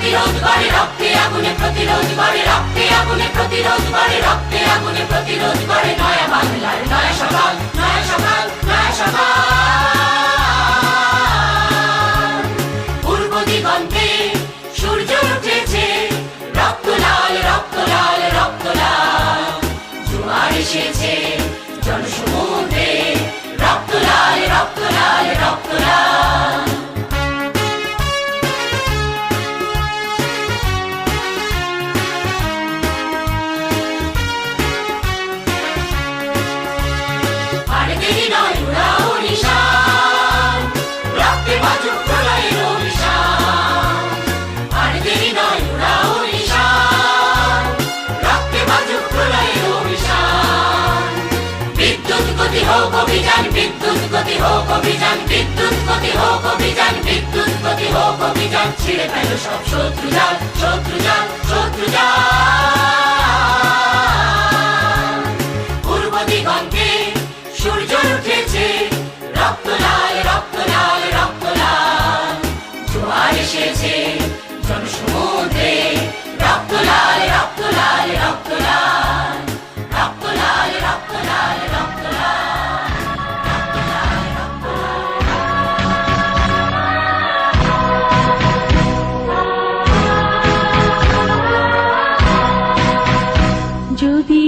প্রতিরোধ করে রক্তে আগুনে প্রতিরোধ করে রক্তে আগুনে প্রতিরোধ করে রক্তে আগুনে প্রতিরোধ করে নয়া বাংলার নয়া সকাল নয়া সকাল নয়া সকাল পূর্ব দিগন্তে সূর্য উঠেছে রক্ত লাল রক্ত লাল রক্ত লাল জোয়ার এসেছে জনসমুদ্রে রক্ত লাল রক্ত লাল রক্ত লাল আর দেরি নয় উড়াও নিশান রক্তে বাজুক প্রলয়ের অভিশান আর দেরি নয় উড়াও নিশান রক্তে বাজুক প্রলয়ের অভিশান বিদ্যুৎ গতি হোক অভিযান বিদ্যুৎ গতি হোক অভিযান বিদ্যুৎ গতি হোক অভিযান বিদ্যুৎ গতি হোক অভিযান ছিঁড়ে ফেল সব শত্রু জাল শত্রু জাল শত্রু জাল পূর্ব দিগন্তে সূর্য উঠেছে রক্ত লাল রক্ত লাল রক্ত লাল জোয়ার এসেছে জনসমুদ্রে রক্ত লাল রক্ত লাল রক্ত লাল রক্ত লাল রক্ত লাল রক্ত লাল রক্ত লাল রক্ত লাল যদি